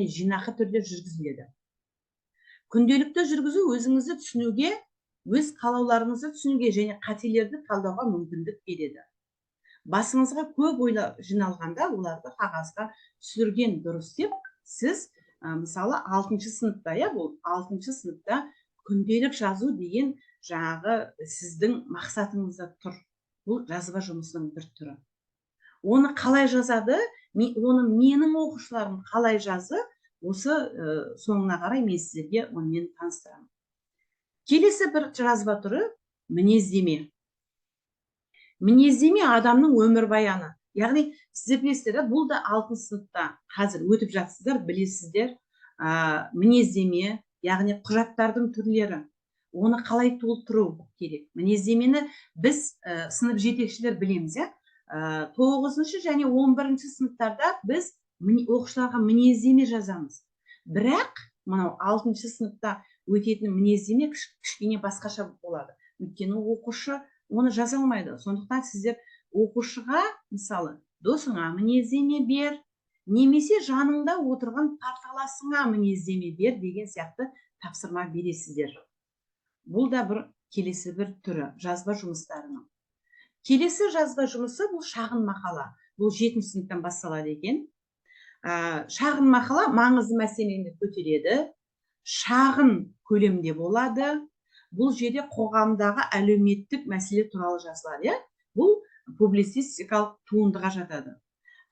жинақы түрде жүргізіледі. Күнделікті жүргізу өзіңізді түсінуге, өз қалауларыңызды түсінуге және қателерді талдауға мүмкіндік береді. Басыңызға көп ойлар жиналғанда оларды қағазға түсірген дұрыс деп, сіз мысалы 6-шы сыныпта, бұл 6-шы сыныпта күнделік жазу деген жаңағы сіздің мақсатыңызда тұр. Бұл жазба жұмысының бір түрі. Оны қалай жазады, оны менің оқушыларым қалай жазды, осы соңына қарай мен сіздерге онымен таныстырамын. Келесі бір жазба түрі мінездеме. Мінездеме адамның өмірбаяны. Яғни сіздер білесіздер, бұл да 6 сыныпта қазір өтіп жатсыздар, білесіздер. Мінездеме, яғни құжаттардың түрлері. Оны қалай толтыру керек. Мінездемені біз сынып жетекшілер білеміз. 9-шы және 11-ші сыныптарда біз оқушыларға мінездеме жазамыз. Бірақ мынау 6-шы сыныпта өтетін мінездеме кішкене басқаша болады. Өйткені оқушы оны жаза алмайды. Сондықтан сіздер оқушыға, мысалы, досыңа мінездеме бер, немесе жаныңда отырған парталасыңа мінездеме бер деген сияқты тапсырма бересіздер. Бұл да бір келесі бір түрі жазба жұмыстарының. Келесі жазба жұмысы бұл шағын мақала. Бұл 7-ші сыныптан басталады екен. Шағын мақала маңызды мәселені көтереді, шағын көлемде болады. Бұл жерде қоғамдағы әлеуметтік мәселе туралы жазылады. Бұл публицистикалық туындыға жатады.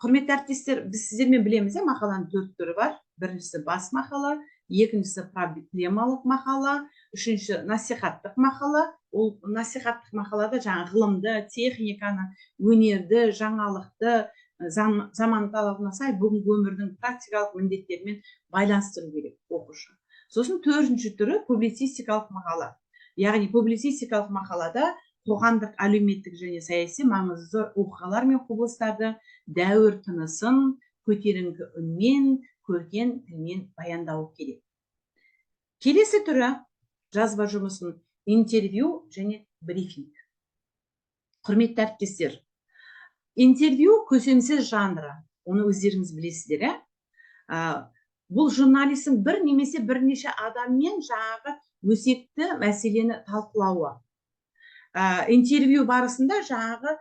Құрметті әріптестер, біз сіздермен білеміз, мақаланың 4 түрі бар. Біріншісі бас мақала, екіншісі проблемалық мақала, үшінші насихаттық мақала. Ол насихаттық мақалада жаңа ғылымды, техниканы, өнерді, жаңалықты, заман талабына сай бүгінгі өмірдің практикалық міндеттерімен байланыстыру керек оқушы. Сосын 4-ші түрі публицистикалық мақала. Яғни публицистикалық мақалада қоғамдық, әлеуметтік және саяси маңызды оқиғалар мен құбылыстарды дәуір тынысын көтеріңкі үнмен, көркем тілмен баяндауы керек. Келесі түрі жазба жұмысын интервью және брифинг. Құрметті әріптестер, интервью көсемсіз жанры, оны өздеріңіз білесіздер. Бұл журналистің бір немесе бірнеше адаммен жаңағы өсекті мәселені талқылауы. Интервью барысында жаңағы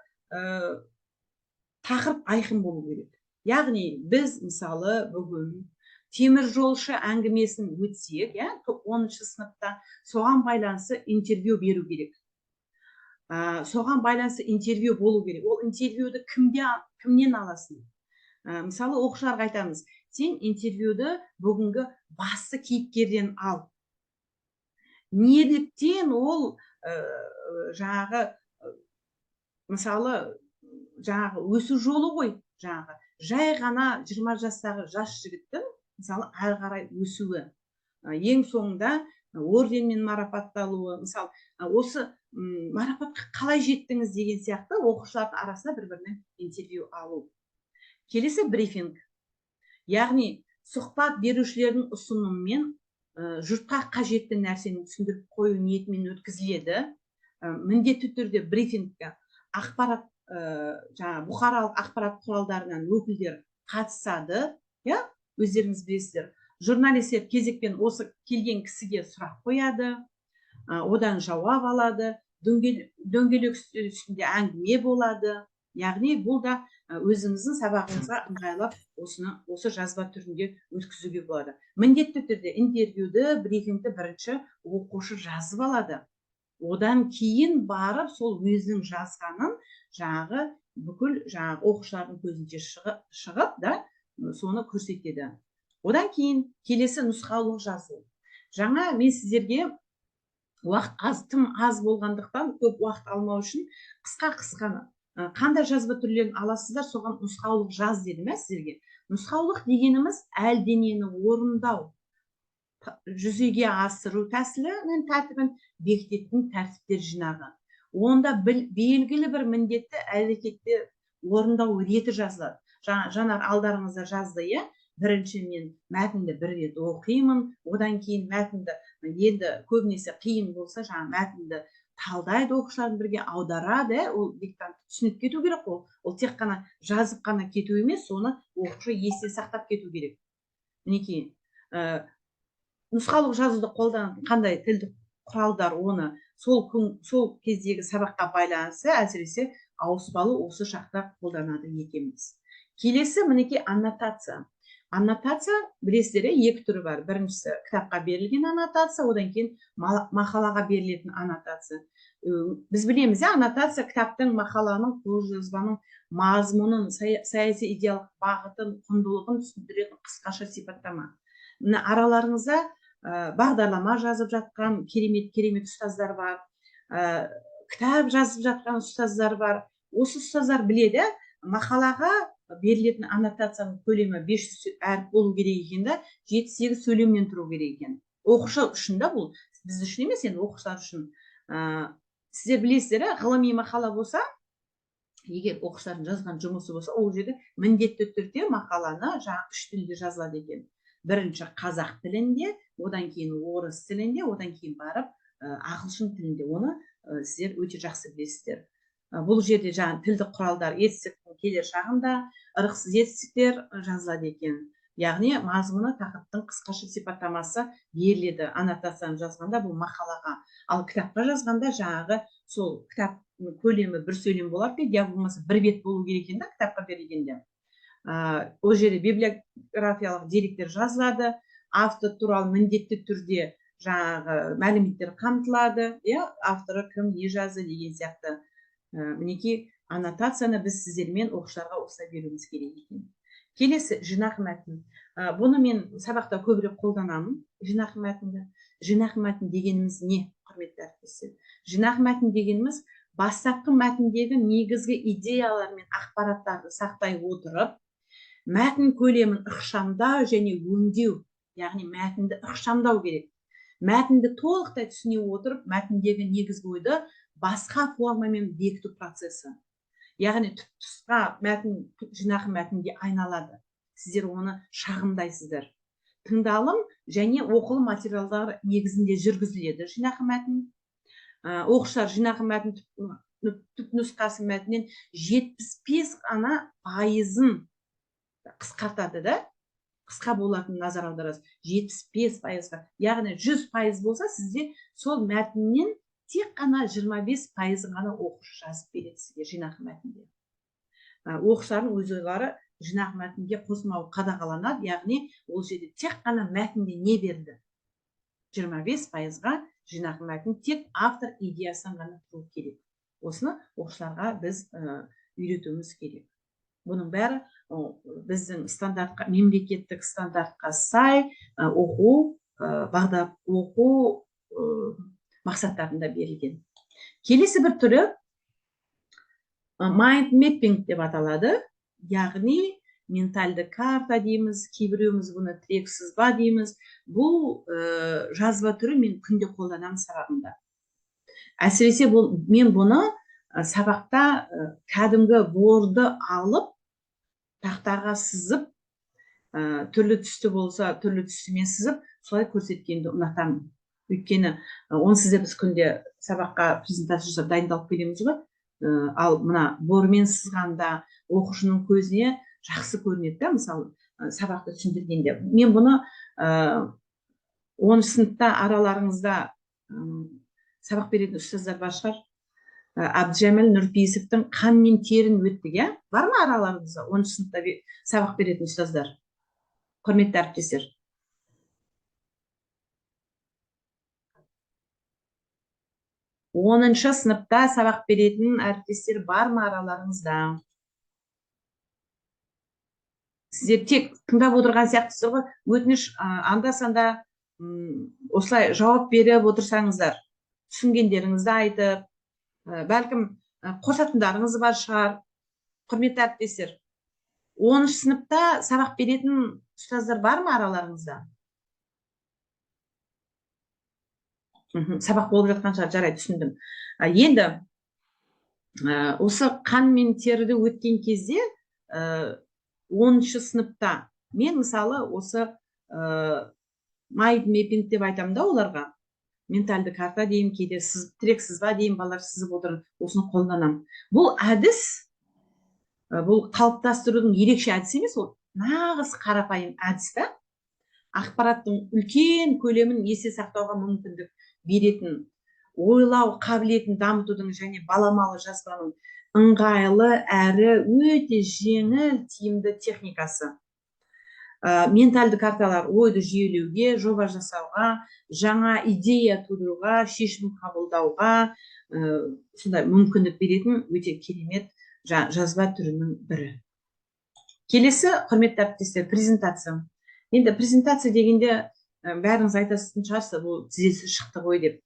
тақырып айқын болу керек. Яғни біз мысалы бүгін темір жолшы әңгімесін өтсек, 10-шы сыныпта соған байланысты интервью беру керек. Соған байланысты интервью болу керек. Ол интервьюді кімнен аласың? Мысалы оқушыларға айтамыз, сен интервьюді бүгінгі басты кейіпкерден ал. Неліктен ол жаңағы мысалы жаңағы өсу жолы ғой, жаңағы жай ғана 20 жастағы жас жігіттің мысалы ары қарай өсуі, ең соңында орденмен марапатталуы, мысалы осы марапатқа қалай жеттіңіз деген сияқты оқушылардың арасында бір-бірінен интервью алу. Келесі брифинг. Яғни сұхбат берушілердің ұсынымымен жұртқа қажетті нәрсені түсіндіріп қою ниетімен өткізіледі. Міндетті түрде брифингке ақпарат, бұқаралық ақпарат құралдарынан өкілдер қатысады. Өздеріңіз білесіздер, журналистер кезекпен осы келген кісіге сұрақ қояды, одан жауап алады, дөңгелек үстел үстінде әңгіме болады. Яғни бұл да өзіңіздің сабағыңызға ыңғайлап осы жазба түрінде өткізуге болады. Міндетті түрде интервьюді, брифингті бірінші оқушы жазып алады. Одан кейін барып сол өзінің жазғанын жаңағы бүкіл оқушылардың көзінше шығып соны көрсетеді. Одан кейін келесі нұсқаулық жазу. Жаңа мен сіздерге уақыт тым аз болғандықтан көп уақыт алмау үшін қысқа қандай жазба түрлерін аласыздар, соған нұсқаулық жаз дедім сіздерге. Нұсқаулық дегеніміз әлденені орындау, жүзеге асыру тәсілі мен тәртібін бекітетін тәртіптер жинағы. Онда белгілі бір міндетті әрекетті орындау реті жазылады. Жанар алдарыңызда жазды, бірінші мен мәтінді бір рет оқимын, одан кейін мәтінді енді көбінесе қиын болса мәтінді талдайды, оқушылардың бірге аударады, ол диктант түсініп кету керек қой. Ол тек қана жазып қана кету емес, соны оқушы есте сақтап кету керек. мінекей нұсқалық жазуды қолданатын қандай тілдік құралдар, оны сол кездегі сабаққа байланысты әсіресе ауыспалы осы шақта қолданады екенбіз. Келесі мінекей аннотация. Аннотация білесіздер, екі түрі бар. Біріншісі кітапқа берілген аннотация, одан кейін мақалаға берілетін аннотация. Біз білеміз, аннотация кітаптың, мақаланың, қолжазбаның мазмұнын, саяси идеялық бағытын, құндылығын түсіндіретін қысқаша сипаттама. Мына араларыңызда бағдарлама жазып жатқан керемет ұстаздар бар, кітап жазып жатқан ұстаздар бар. Осы ұстаздар біледі, мақалаға берілетін аннотацияның көлемі 500 әріп болу керек екен, 7-8 сөйлемнен тұру керек екен. Оқушы үшін да бұл, біз үшін емес, енді оқушылар үшін. Сіздер білесіздер, ғылыми мақала болса, егер оқушылардың жазған жұмысы болса, ол жерде міндетті түрде мақаланы 3 тілде жазылады екен. Бірінші қазақ тілінде, одан кейін орыс тілінде, одан кейін барып ағылшын тілінде. Оны сіздер өте жақсы білесіздер. Бұл жерде тілдік құралдар, етістіктің келер шағында ырықсыз етістіктер жазылады екен. Яғни мазмұны, тақырыптың қысқаша сипаттамасы беріледі. Аннотацияны жазғанда бұл мақалаға, ал кітапқа жазғанда жаңағы сол кітап көлемі 1 сөйлем болады, я болмаса 1 бет болу керек екен, кітапқа берілгенде. Ол жерде библиографиялық деректер жазылады, автор туралы міндетті түрде жаңағы мәліметтер қамтылады, авторы кім, не жазды деген сияқты. Мінекей аннотацияны біз сіздермен оқушыларға осылай беруіміз керек екен. Келесі жинақ мәтін. Бұны мен сабақта көбірек қолданамын, жинақ мәтінді. Жинақ мәтін дегеніміз не, құрметті әріптестер? Жинақ мәтін дегеніміз бастапқы мәтіндегі негізгі идеялар мен ақпараттарды сақтай отырып, мәтін көлемін ықшамдау және өңдеу, яғни мәтінді ықшамдау керек. Мәтінді толықтай түсіне отырып, мәтіндегі негізгі ойды басқа формамен бекіту процесі. Яғни түпнұсқа мәтін жинақ мәтінге айналады. Сіздер оны шағымдайсыздар. Тыңдалым және оқылым материалдар негізінде жүргізіледі жинақ мәтін. Оқушылар жинақ мәтін түпнұсқасы мәтіннен 75% қысқартады да, қысқа болатын назар аударасыз. 75%, яғни 100% болса, сізде сол мәтіннен тек қана 25% ғана оқушы жазып береді сізге жинақ мәтінде. Оқушылардың өз ойлары жинақ мәтінге қосылмауы қадағаланады, яғни ол жерде тек қана мәтінде не берді? 25%-ға жинақ мәтін тек автор идеясынан ғана тұру керек. Осыны оқушыларға біз үйретуіміз керек. Бұның бәрі біздің стандартқа, мемлекеттік стандартқа сай оқу мақсаттарында берілген. Келесі бір түрі mind mapping деп аталады. Яғни ментальды карта дейміз, кейбіреуіміз бұны тірек сызба дейміз. Бұл жазба түрі мен күнде қолданамын сабағымда. Әсіресе мен бұны сабақта кәдімгі борды алып, тақтаға сызып, түрлі түсті болса, түрлі түсімен сызып, солай көрсеткенді ұнатамын. Өйткені оны сіздер біз күнде сабаққа презентация жасап дайындалып келеміз ғой. Ал мына бормен сызғанда оқушының көзіне жақсы көрінеді, мысалы сабақты түсіндіргенде. Мен бұны 10 сыныпта араларыңызда сабақ беретін ұстаздар бар шығар. Әбдіжәміл Нұрпейісовтің қан мен терін өттік, бар ма араларыңызда 10 сыныпта сабақ беретін ұстаздар? Құрметті әріптестер. 10 сыныпта сабақ беретін әріптестер бар ма араларыңызда? Сіздер тек тыңдап отырған сияқтысыздар ғой, өтініш анда-санда осылай жауап беріп отырсаңыздар, түсінгендеріңізді айтып, бәлкім қосатындарыңыз бар шығар. Құрметті әріптестер, 10 сыныпта сабақ беретін ұстаздар бар ма араларыңызда? Сабақ болып жатқан шығар, жарай, түсіндім. Енді осы қан мен теріді өткен кезде 10 сыныпта мен мысалы осы mind mapping деп айтамын да оларға. Ментальды карта деймін, кейде тірек сызба деймін, балалар сызып отыр, осыны қолданамын. Бұл әдіс, бұл қалыптастырудың ерекше әдісі емес, ол нағыз қарапайым әдіс та. ақпараттың үлкен көлемін есе сақтауға мүмкіндік беретін, ойлау қабілетін дамытудың және баламалы жазбаның ыңғайлы әрі өте жеңіл тиімді техникасы. Ментальды карталар ойды жүйелеуге, жоба жасауға, жаңа идея тудыруға, шешім қабылдауға сондай мүмкіндік беретін өте керемет жазба түрінің бірі. Келесі, құрметті әріптестер, презентация. Енді презентация дегенде бәріңіз айтатын шығарсыз, бұл тізесі шықты ғой деп.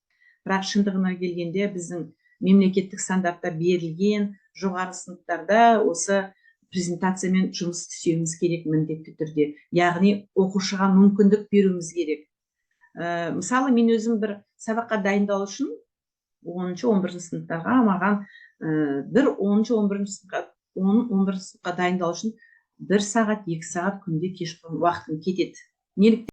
Бірақ шындығына келгенде біздің мемлекеттік стандартта берілген жоғары сыныптарда осы презентациямен жұмыс істеуіміз керек міндетті түрде. Яғни оқушыға мүмкіндік беруіміз керек. Мысалы, мен өзім бір сабаққа дайындалу үшін 10-11 сыныптарға маған бір 10-11 сыныпқа дайындалу үшін 1 сағат, 2 сағат күнде кешқұрым уақытым кетеді. Неліктен?